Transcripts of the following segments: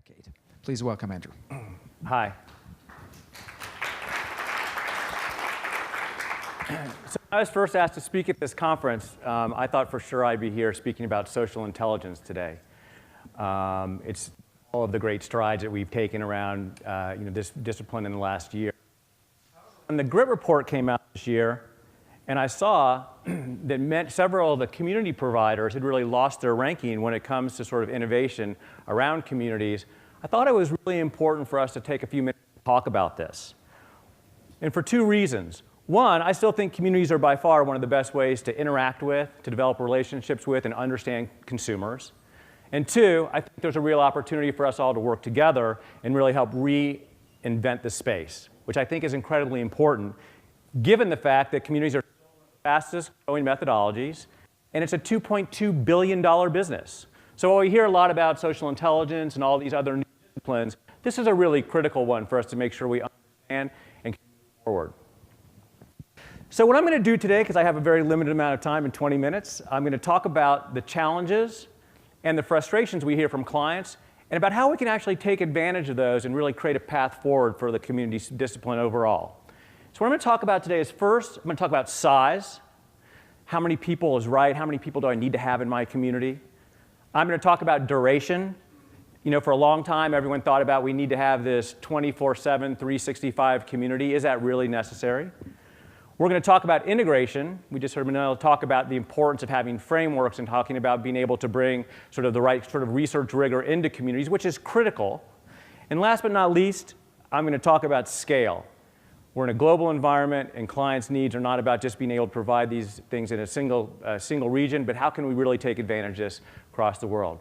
decade. Please welcome Andrew. Hi. So when I was first asked to speak at this conference, I thought for sure I'd be here speaking about social intelligence today. It's all of the great strides that we've taken around this discipline in the last year. When the GRIT report came out this year, and I saw that several of the community providers had really lost their ranking when it comes to sort of innovation around communities, I thought it was really important for us to take a few minutes to talk about this. And for two reasons. One, I still think communities are by far one of the best ways to interact with, to develop relationships with, and understand consumers. And two, I think there's a real opportunity for us all to work together and really help reinvent the space, which I think is incredibly important, given the fact that communities are the fastest growing methodologies, and it's a $2.2 billion business. So while we hear a lot about social intelligence and all these other new disciplines, this is a really critical one for us to make sure we understand and keep forward. So what I'm going to do today, because I have a very limited amount of time in 20 minutes, I'm going to talk about the challenges and the frustrations we hear from clients, and about how we can actually take advantage of those and really create a path forward for the community discipline overall. So what I'm going to talk about today is first, I'm going to talk about size. How many people is right? How many people do I need to have in my community? I'm going to talk about duration. You know, for a long time, everyone thought about we need to have this 24/7, 365 community. Is that really necessary? We're going to talk about integration. We just heard Manila talk about the importance of having frameworks and talking about being able to bring sort of the right sort of research rigor into communities, which is critical. And last but not least, I'm going to talk about scale. We're in a global environment, and clients' needs are not about just being able to provide these things in a single region, but how can we really take advantage of this across the world?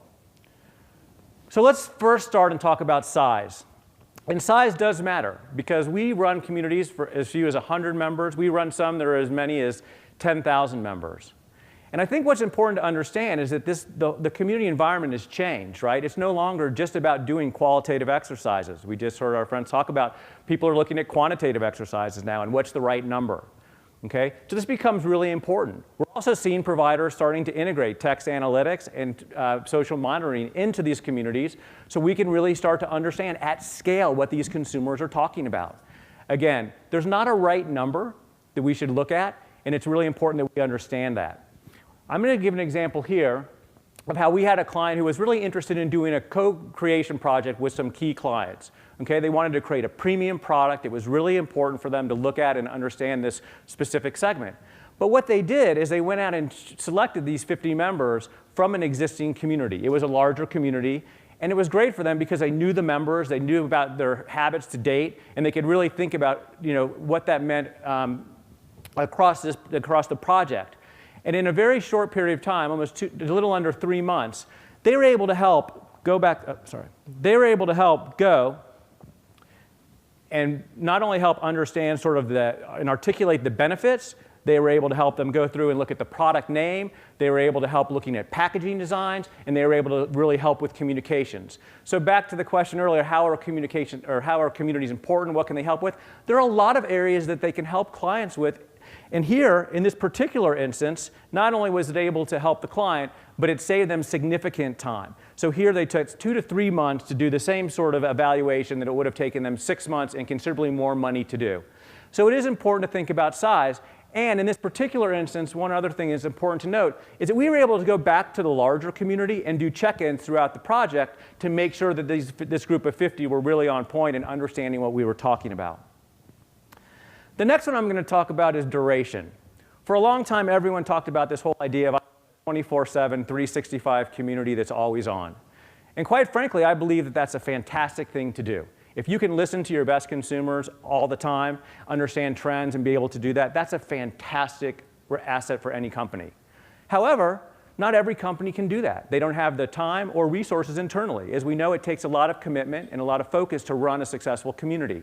So let's first start and talk about size. And size does matter, because we run communities for as few as 100 members. We run some that are as many as 10,000 members. And I think what's important to understand is that the community environment has changed, right? It's no longer just about doing qualitative exercises. We just heard our friends talk about people are looking at quantitative exercises now and what's the right number. Okay? So this becomes really important. We're also seeing providers starting to integrate text analytics and social monitoring into these communities so we can really start to understand at scale what these consumers are talking about. Again, there's not a right number that we should look at, and it's really important that we understand that. I'm going to give an example here of how we had a client who was really interested in doing a co-creation project with some key clients. Okay, they wanted to create a premium product. It was really important for them to look at and understand this specific segment. But what they did is they went out and selected these 50 members from an existing community. It was a larger community, and it was great for them because they knew the members, they knew about their habits to date, and they could really think about what that meant across the project. And in a very short period of time, a little under 3 months, they were able to help They were able to help go and not only help understand sort of and articulate the benefits, they were able to help them go through and look at the product name. They were able to help looking at packaging designs, and they were able to really help with communications. So back to the question earlier, how are communities important? What can they help with? There are a lot of areas that they can help clients with. And here, in this particular instance, not only was it able to help the client, but it saved them significant time. So here they took 2 to 3 months to do the same sort of evaluation that it would have taken them 6 months and considerably more money to do. So it is important to think about size. And in this particular instance, one other thing is important to note is that we were able to go back to the larger community and do check-ins throughout the project to make sure that this group of 50 were really on point and understanding what we were talking about. The next one I'm going to talk about is duration. For a long time, everyone talked about this whole idea of 24/7, 365 community that's always on. And quite frankly, I believe that that's a fantastic thing to do. If you can listen to your best consumers all the time, understand trends, and be able to do that, that's a fantastic asset for any company. However, not every company can do that. They don't have the time or resources internally. As we know, it takes a lot of commitment and a lot of focus to run a successful community.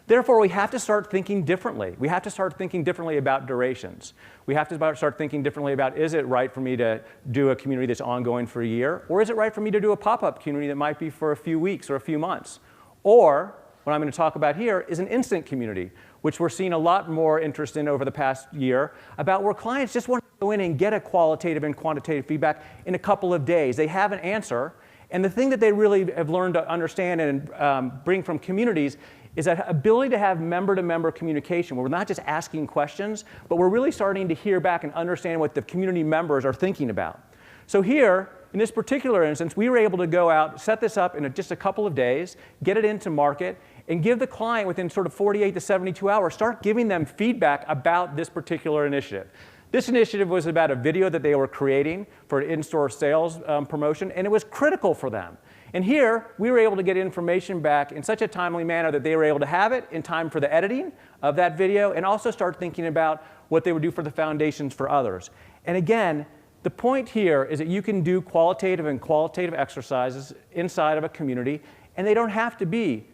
Therefore, we have to start thinking differently. We have to start thinking differently about durations. We have to start thinking differently about, is it right for me to do a community that's ongoing for a year? Or is it right for me to do a pop-up community that might be for a few weeks or a few months? Or, what I'm going to talk about here is an instant community, which we're seeing a lot more interest in over the past year, about where clients just want to go in and get a qualitative and quantitative feedback in a couple of days. They have an answer, And the thing that they really have learned to understand and bring from communities is that ability to have member-to-member communication, where we're not just asking questions, but we're really starting to hear back and understand what the community members are thinking about. So here, in this particular instance, we were able to go out, set this up in just a couple of days, get it into market, and give the client within sort of 48 to 72 hours, start giving them feedback about this particular initiative. This initiative was about a video that they were creating for an in-store sales promotion, and it was critical for them. And here, we were able to get information back in such a timely manner that they were able to have it in time for the editing of that video and also start thinking about what they would do for the foundations for others. And again, the point here is that you can do qualitative and qualitative exercises inside of a community, and they don't have to be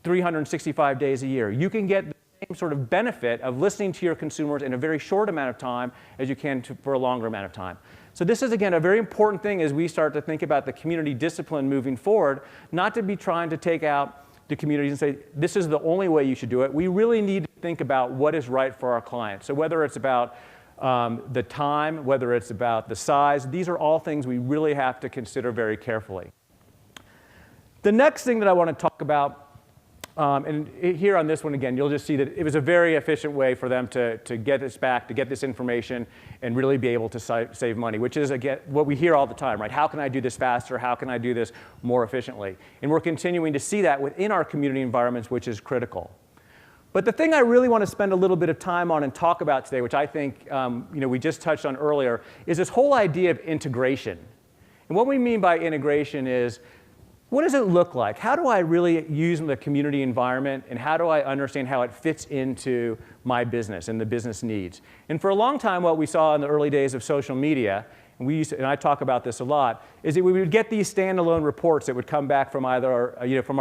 365 days a year. You can get the same sort of benefit of listening to your consumers in a very short amount of time as you can for a longer amount of time. So this is, again, a very important thing as we start to think about the community discipline moving forward, not to be trying to take out the communities and say, this is the only way you should do it. We really need to think about what is right for our clients. So whether it's about the time, whether it's about the size, these are all things we really have to consider very carefully. The next thing that I want to talk about, and here on this one again, you'll just see that it was a very efficient way for them to get this back, to get this information, and really be able to save money, which is, again, what we hear all the time, right? How can I do this faster? How can I do this more efficiently? And we're continuing to see that within our community environments, which is critical. But the thing I really want to spend a little bit of time on and talk about today, which I think we just touched on earlier, is this whole idea of integration. And what we mean by integration is, what does it look like? How do I really use the community environment, and how do I understand how it fits into my business and the business needs? And for a long time, what we saw in the early days of social media, and I talk about this a lot, is that we would get these standalone reports that would come back from either from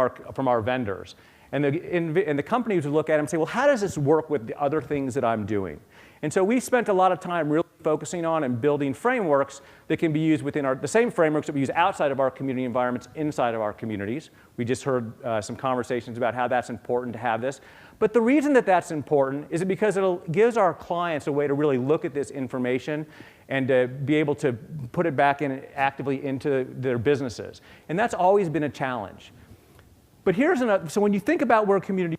our vendors. And the companies would look at it and say, well, how does this work with the other things that I'm doing? And so we spent a lot of time really focusing on and building frameworks that can be used within the same frameworks that we use outside of our community environments, inside of our communities. We just heard some conversations about how that's important to have this. But the reason that that's important is because it gives our clients a way to really look at this information and to be able to put it back in actively into their businesses. And that's always been a challenge. But here's another, so when you think about where community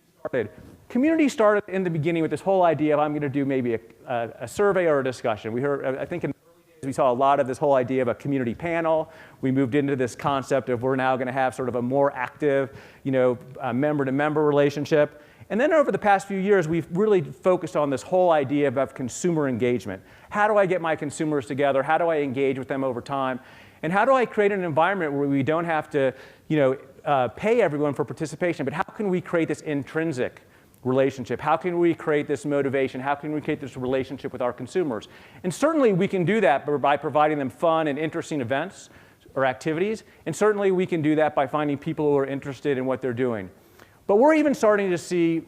started in the beginning with this whole idea of I'm going to do maybe a survey or a discussion. We heard, I think in the early days we saw a lot of this whole idea of a community panel. We moved into this concept of we're now going to have sort of a more active, member-to-member relationship. And then over the past few years, we've really focused on this whole idea of consumer engagement. How do I get my consumers together? How do I engage with them over time? And how do I create an environment where we don't have to, pay everyone for participation, but how can we create this intrinsic relationship? How can we create this motivation? How can we create this relationship with our consumers? And certainly we can do that by providing them fun and interesting events or activities. And certainly we can do that by finding people who are interested in what they're doing. But we're even starting to see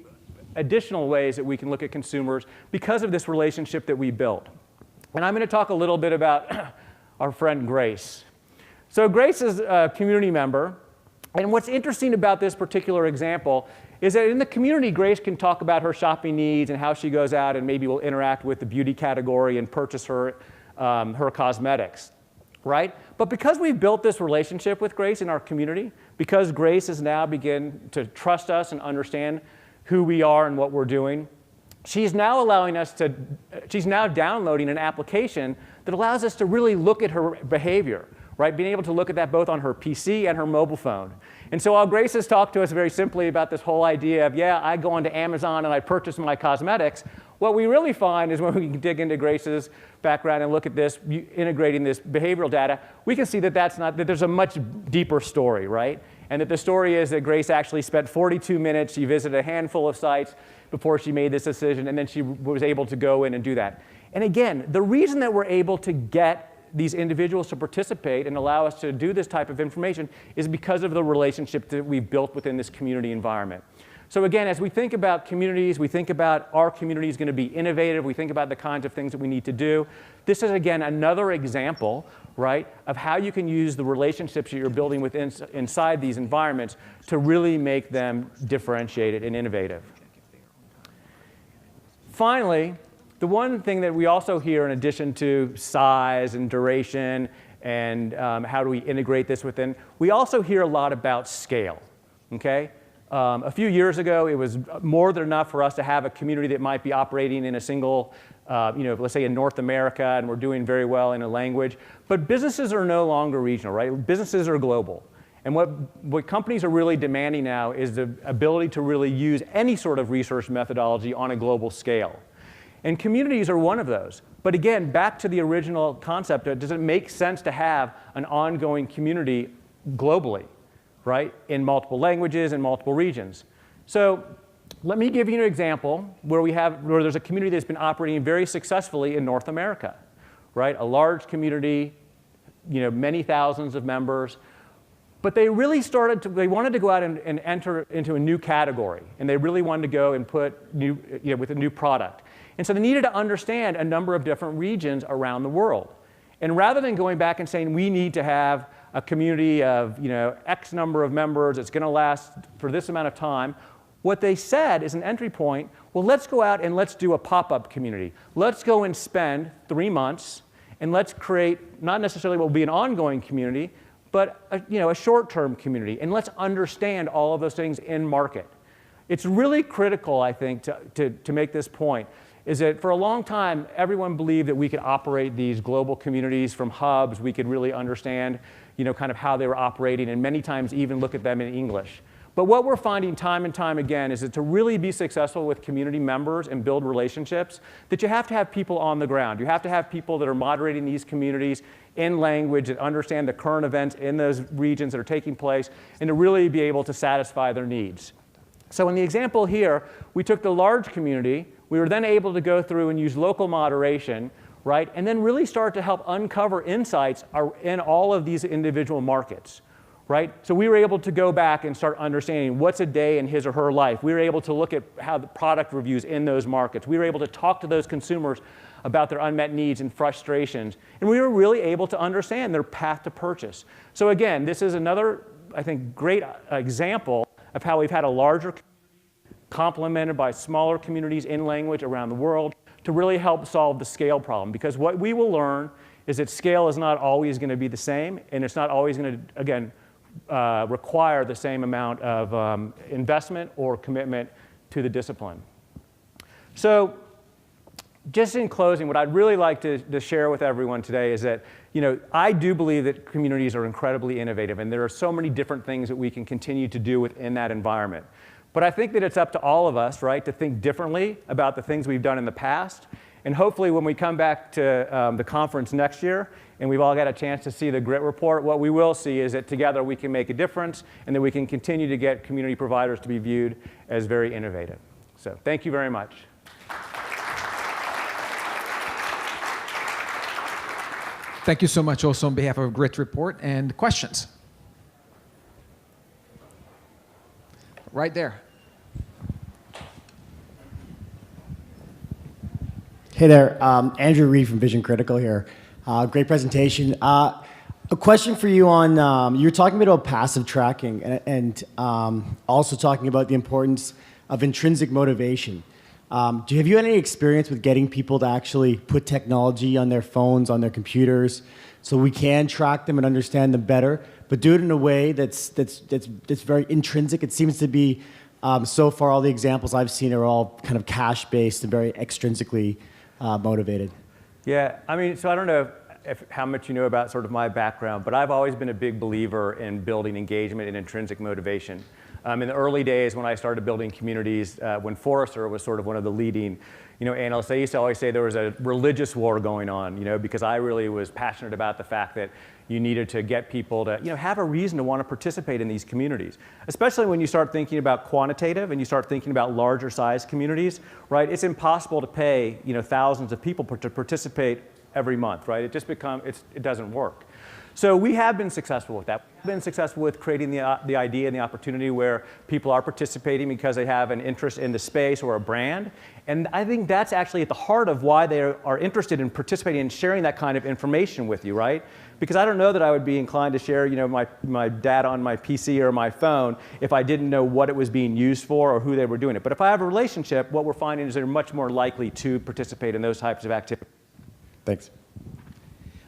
additional ways that we can look at consumers because of this relationship that we built. And I'm going to talk a little bit about our friend Grace. So Grace is a community member. And what's interesting about this particular example is that in the community, Grace can talk about her shopping needs and how she goes out and maybe will interact with the beauty category and purchase her cosmetics, right? But because we've built this relationship with Grace in our community, because Grace has now begun to trust us and understand who we are and what we're doing, she's now downloading an application that allows us to really look at her behavior, right? Being able to look at that both on her PC and her mobile phone. And so while Grace has talked to us very simply about this whole idea of, yeah, I go onto Amazon and I purchase my cosmetics, what we really find is when we can dig into Grace's background and look at this, integrating this behavioral data, we can see that that there's a much deeper story, right? And that the story is that Grace actually spent 42 minutes, she visited a handful of sites before she made this decision, and then she was able to go in and do that. And again, the reason that we're able to get these individuals to participate and allow us to do this type of information is because of the relationship that we've built within this community environment. So again, as we think about communities, we think about our community is going to be innovative, we think about the kinds of things that we need to do. This is, again, another example, right, of how you can use the relationships that you're building inside these environments to really make them differentiated and innovative. Finally, the one thing that we also hear in addition to size and duration and how do we integrate this within. We also hear a lot about scale, okay? A few years ago, it was more than enough for us to have a community that might be operating in a single, let's say in North America, and we're doing very well in a language. But businesses are no longer regional, right? Businesses are global. And what companies are really demanding now is the ability to really use any sort of research methodology on a global scale. And communities are one of those. But again, back to the original concept, does it make sense to have an ongoing community globally, right, in multiple languages and multiple regions? So let me give you an example where there's a community that's been operating very successfully in North America, right? A large community, many thousands of members. But they really they wanted to go out and enter into a new category. And they really wanted to go and put with a new product. And so they needed to understand a number of different regions around the world. And rather than going back and saying, we need to have a community of X number of members, it's going to last for this amount of time, what they said is an entry point, well, let's go out and let's do a pop-up community. Let's go and spend 3 months, and let's create not necessarily what will be an ongoing community, but a short-term community. And let's understand all of those things in market. It's really critical, I think, to make this point, is that for a long time, everyone believed that we could operate these global communities from hubs. We could really understand kind of how they were operating, and many times even look at them in English. But what we're finding time and time again is that to really be successful with community members and build relationships, that you have to have people on the ground. You have to have people that are moderating these communities in language, that understand the current events in those regions that are taking place, and to really be able to satisfy their needs. So in the example here, we took the large community. We were then able to go through and use local moderation, right, and then really start to help uncover insights in all of these individual markets. Right? So we were able to go back and start understanding what's a day in his or her life. We were able to look at how the product reviews in those markets. We were able to talk to those consumers about their unmet needs and frustrations. And we were really able to understand their path to purchase. So again, this is another, I think, great example of how we've had a larger community complemented by smaller communities in language around the world to really help solve the scale problem. Because what we will learn is that scale is not always going to be the same, and it's not always going to, again, require the same amount of investment or commitment to the discipline. So just in closing, what I'd really like to share with everyone today is that I do believe that communities are incredibly innovative, and there are so many different things that we can continue to do within that environment. But I think that it's up to all of us, right, to think differently about the things we've done in the past. And hopefully when we come back to the conference next year and we've all got a chance to see the GRIT report, what we will see is that together we can make a difference and that we can continue to get community providers to be viewed as very innovative. So thank you very much. Thank you so much also on behalf of GRIT report. And questions? Right there. Hey there, Andrew Reed from Vision Critical here. Great presentation. A question for you on, you were talking about passive tracking and also talking about the importance of intrinsic motivation. Have you had any experience with getting people to actually put technology on their phones, on their computers, so we can track them and understand them better, but do it in a way that's very intrinsic? It seems to be, so far all the examples I've seen are all kind of cash-based and very extrinsically motivated. Yeah, I mean, so I don't know how much you know about sort of my background, but I've always been a big believer in building engagement and intrinsic motivation. In the early days when I started building communities, when Forrester was sort of one of the leading analysts, I used to always say there was a religious war going on, because I really was passionate about the fact that you needed to get people to have a reason to want to participate in these communities, especially when you start thinking about quantitative and you start thinking about larger size communities, right? It's impossible to pay thousands of people to participate every month, right? It just it doesn't work. So we have been successful with that. We've been successful with creating the idea and the opportunity where people are participating because they have an interest in the space or a brand. And I think that's actually at the heart of why they are interested in participating and sharing that kind of information with you, right? Because I don't know that I would be inclined to share my data on my PC or my phone if I didn't know what it was being used for or who they were doing it. But if I have a relationship, what we're finding is they're much more likely to participate in those types of activities. Thanks.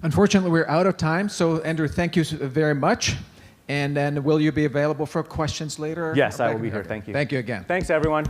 Unfortunately, we're out of time. So, Andrew, thank you very much. And then will you be available for questions later? Yes, I will be here. Okay. Thank you. Thank you again. Thanks, everyone.